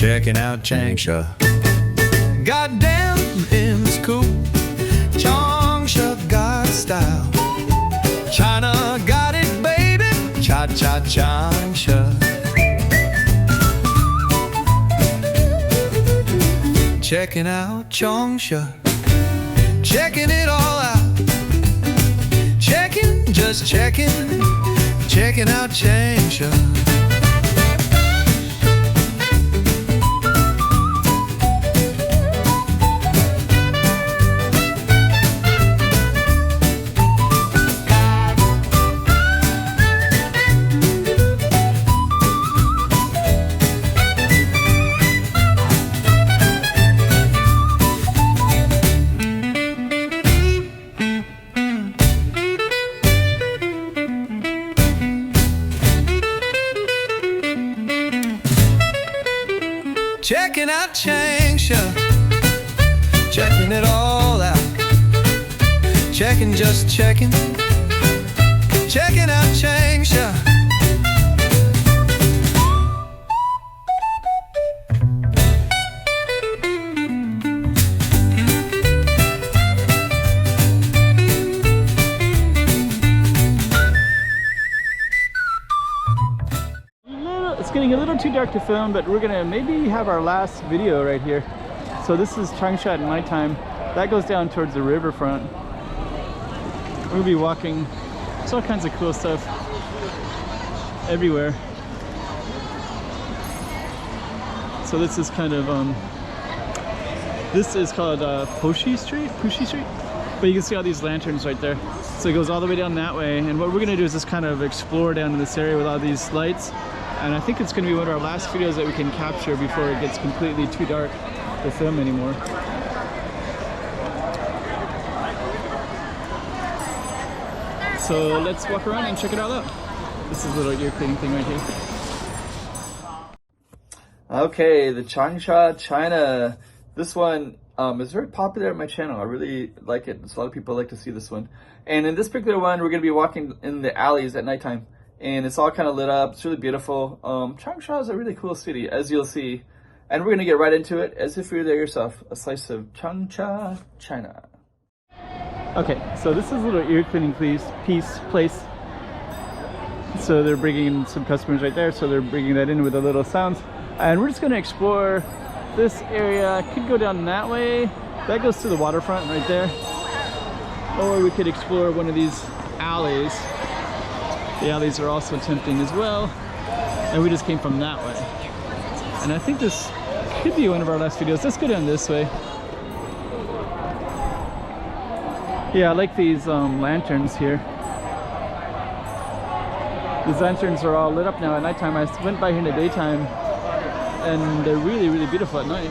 checking out Changsha. Goddamn, it's cool. Changsha got style. China got it, baby. Cha-cha Changsha. Checking out Changsha. Checking it all out. Checking, just checking. Checking out Changsha. Checking out Changsha, checking it all out. Checking, just checking. Checking out Changsha. It's getting a little too dark to film, but we're gonna maybe have our last video right here. So this is Changsha at nighttime. That goes down towards the riverfront. We'll be walking. There's all kinds of cool stuff everywhere. So this is kind of this is called Pozi Street, but you can see all these lanterns right there. So it goes all the way down that way, and what we're gonna do is just kind of explore down in this area with all these lights. And I think it's going to be one of our last videos that we can capture before it gets completely too dark to film anymore. So let's walk around and check it all out. This is a little ear cleaning thing right here. Okay, the Changsha China. This one is very popular on my channel. I really like it. So a lot of people like to see this one. And in this particular one, we're going to be walking in the alleys at nighttime. And it's all kind of lit up. It's really beautiful. Changsha is a really cool city, as you'll see. And we're gonna get right into it, as if you're there yourself. A slice of Changsha, China. Okay, so this is a little ear cleaning place. So they're bringing in some customers right there. So they're bringing that in with the little sounds. And we're just gonna explore this area. Could go down that way. That goes to the waterfront right there. Or we could explore one of these alleys. The alleys are also tempting as well, and we just came from that way. And I think this could be one of our last videos. Let's go down this way. Yeah, I like these lanterns here. These lanterns are all lit up now at nighttime. I went by here in the daytime, and they're really, really beautiful at night.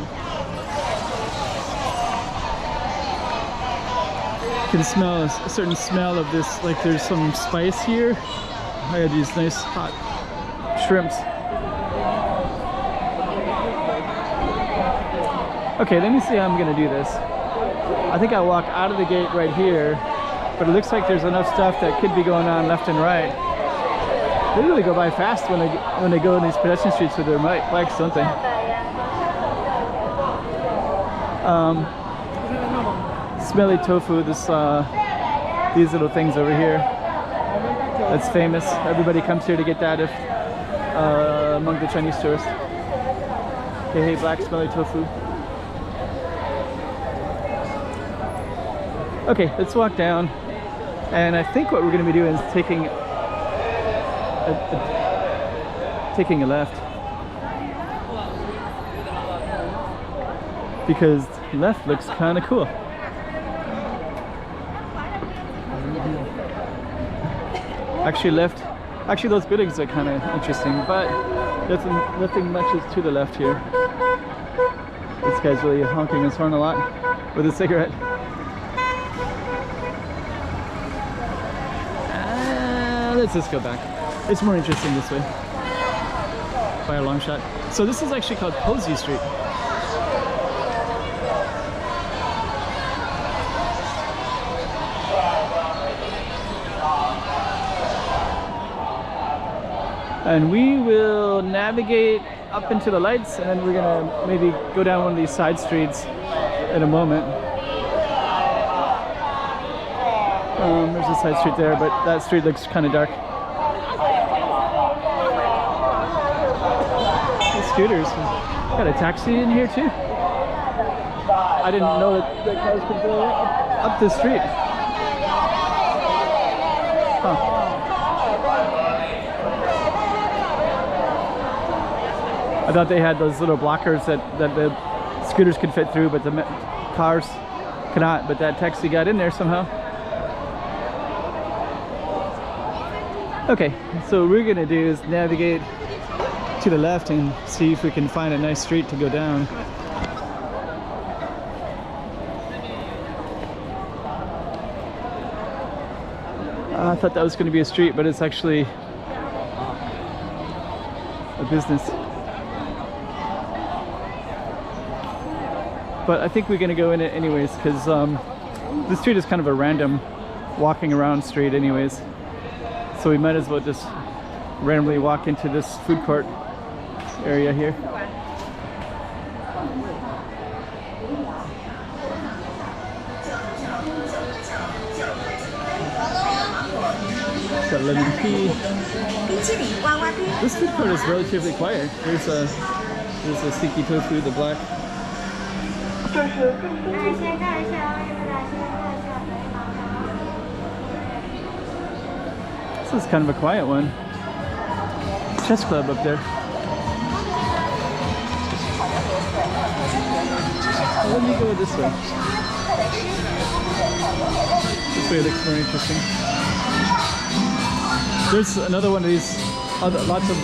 You can smell a certain smell of this, like there's some spice here. I had these nice hot shrimps. Okay, let me see how I'm gonna do this. I think I'll walk out of the gate right here, but it looks like there's enough stuff that could be going on left and right. They really go by fast when they go in these pedestrian streets with their bikes, don't they? Smelly tofu. These little things over here. That's famous. Everybody comes here to get that if among the Chinese tourists. Okay, hey, black smelly tofu. Okay, let's walk down. And I think what we're going to be doing is taking a left. Because left looks kind of cool. Actually those buildings are kind of interesting, but nothing much is to the left here. This guy's really honking his horn a lot with a cigarette. Let's just go back. It's more interesting this way by a long shot. So this is actually called Pozi Street. And we will navigate up into the lights, and then we're gonna maybe go down one of these side streets in a moment. There's a side street there, but that street looks kind of dark. The scooters. Got a taxi in here too. I didn't know that cars could go up the street. Huh. I thought they had those little blockers that the scooters could fit through, but the cars cannot. But that taxi got in there somehow. Okay, so what we're gonna do is navigate to the left and see if we can find a nice street to go down. I thought that was going to be a street, but it's actually a business. But I think we're going to go in it anyways, because this street is kind of a random walking around street anyways. So we might as well just randomly walk into this food court area here. Got lemon tea. This food court is relatively quiet. There's a sticky tofu, the black. This is kind of a quiet one. Chess club up there. Well, let me go this way. This way looks more interesting. There's another one of these, lots of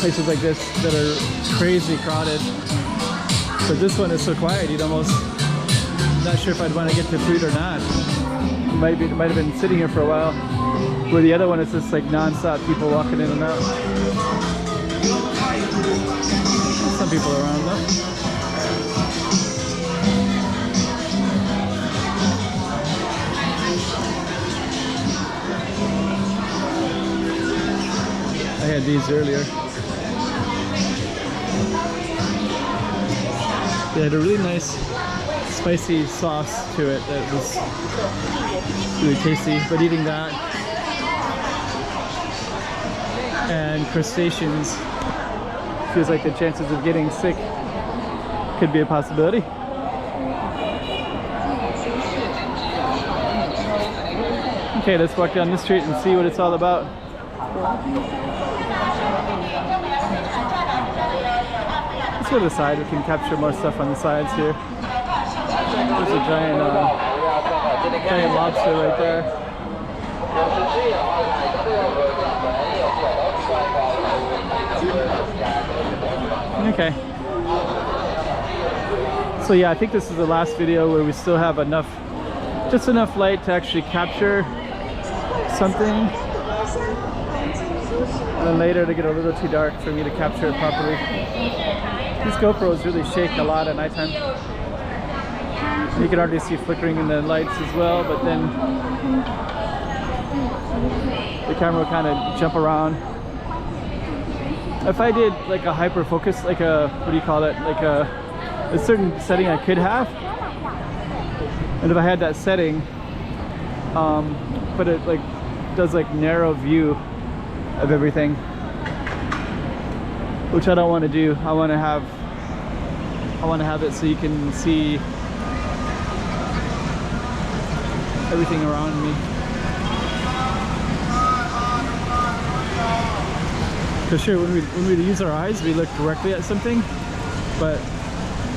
places like this that are crazy crowded. But this one is so quiet, you'd almost, not sure if I'd want to get the food or not. Might have been sitting here for a while. Where the other one is just like non-stop people walking in and out. Some people around though. I had these earlier. They had a really nice spicy sauce to it that was really tasty, but eating that and crustaceans feels like the chances of getting sick could be a possibility. Okay, let's walk down this street and see what it's all about. Let's go to the side. We can capture more stuff on the sides here. There's a giant lobster right there. Okay. So yeah, I think this is the last video where we still have just enough light to actually capture something. And then later to get a little too dark for me to capture it properly. These GoPros really shake a lot at nighttime. You can already see flickering in the lights as well, but then the camera will kind of jump around. If I did like a hyper focus, like a, what do you call it, like a certain setting I could have, and if I had that setting, but it like does like narrow view of everything, which I don't want to do. I want to have it so you can see everything around me. For sure, when we use our eyes, we look directly at something, but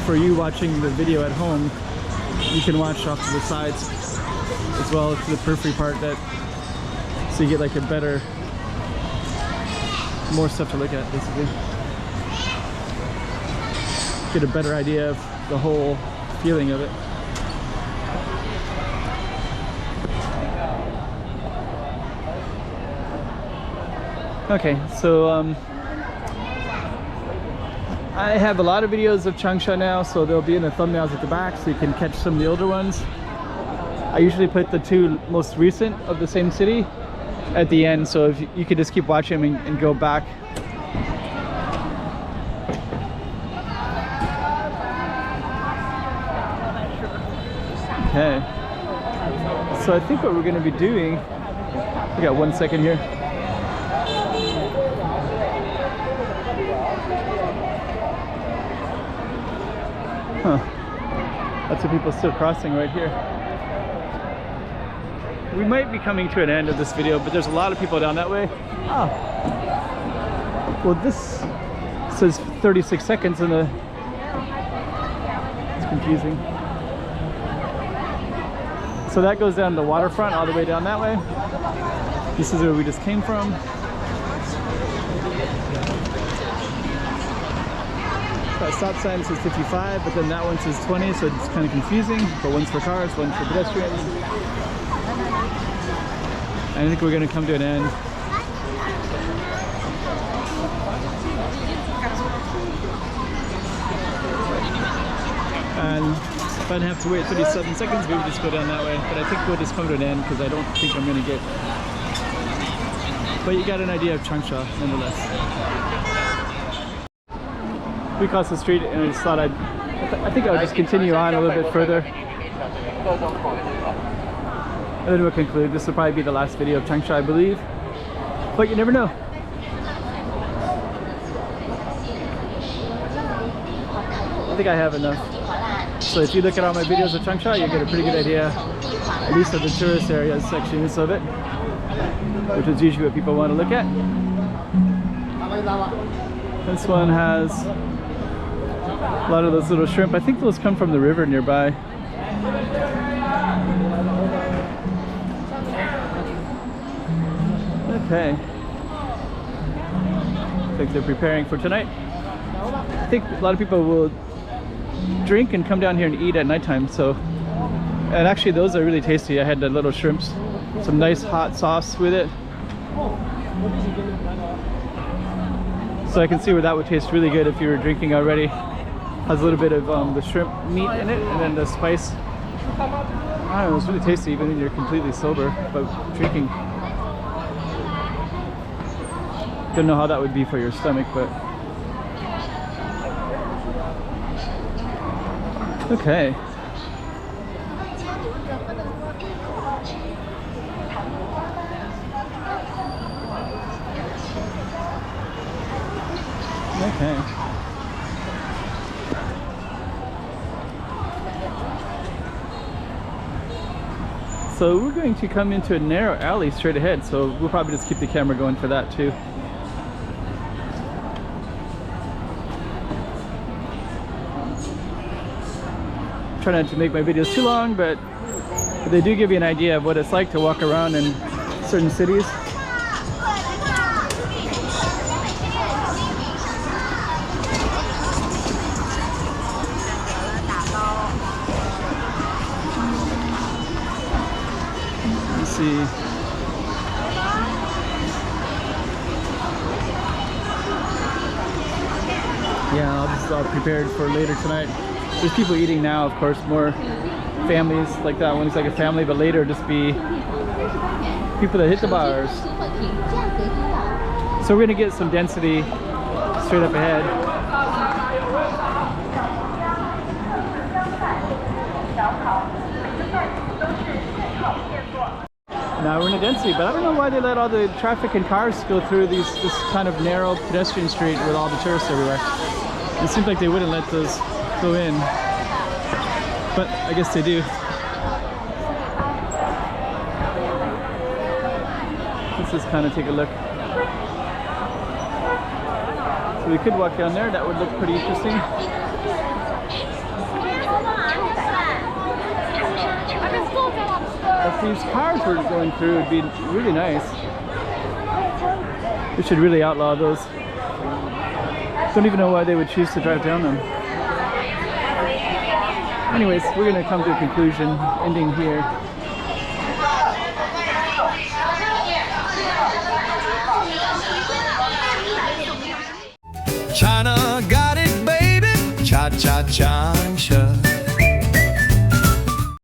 for you watching the video at home, you can watch off to the sides as well to the periphery part, so you get like a better, more stuff to look at basically. Get a better idea of the whole feeling of it. Okay, so I have a lot of videos of Changsha now, so they'll be in the thumbnails at the back so you can catch some of the older ones. I usually put the two most recent of the same city at the end, so if you could just keep watching them and go back. Okay. So I think what we're going to be doing, we got 1 second here. Huh. Lots of people still crossing right here. We might be coming to an end of this video, but there's a lot of people down that way. Oh. Well, this says 36 seconds and it's confusing. So that goes down the waterfront all the way down that way. This is where we just came from. That stop sign says 55, but then that one says 20, so it's kind of confusing. But one's for cars, one's for pedestrians. I think we're going to come to an end. And if I didn't have to wait 37 seconds, we would just go down that way. But I think we'll just come to an end because I don't think I'm going to get... But you got an idea of Changsha, nonetheless. We crossed the street and I just thought I think I would just continue on a little bit further. And then we'll conclude. This will probably be the last video of Changsha, I believe. But you never know. I think I have enough. So if you look at all my videos of Changsha, you get a pretty good idea, at least of the tourist areas sections of it, which is usually what people want to look at. This one has a lot of those little shrimp. I think those come from the river nearby. Okay. Looks like they're preparing for tonight. I think a lot of people will drink and come down here and eat at nighttime. So, and actually those are really tasty. I had the little shrimps, some nice hot sauce with it. So I can see where that would taste really good if you were drinking already. Has a little bit of the shrimp meat in it, and then the spice. I don't know, it's really tasty even when you're completely sober, but drinking. Don't know how that would be for your stomach, but okay. Okay. So we're going to come into a narrow alley straight ahead, so we'll probably just keep the camera going for that too. Try not to make my videos too long, but they do give you an idea of what it's like to walk around in certain cities. Let's see. Yeah, this is all prepared for later tonight. There's people eating now, of course, more families, like that one. It's like a family, but later just be people that hit the bars. So we're gonna get some density straight up ahead. Now we're in a density, but I don't know why they let all the traffic and cars go through this kind of narrow pedestrian street with all the tourists everywhere. It seems like they wouldn't let those go in, but I guess they do. Let's just kind of take a look. So we could walk down there. That would look pretty interesting. If these cars were going through, it'd be really nice. We should really outlaw those. Don't even know why they would choose to drive down them. Anyways, we're gonna come to a conclusion, ending here. China got it, baby. Cha-cha, Changsha.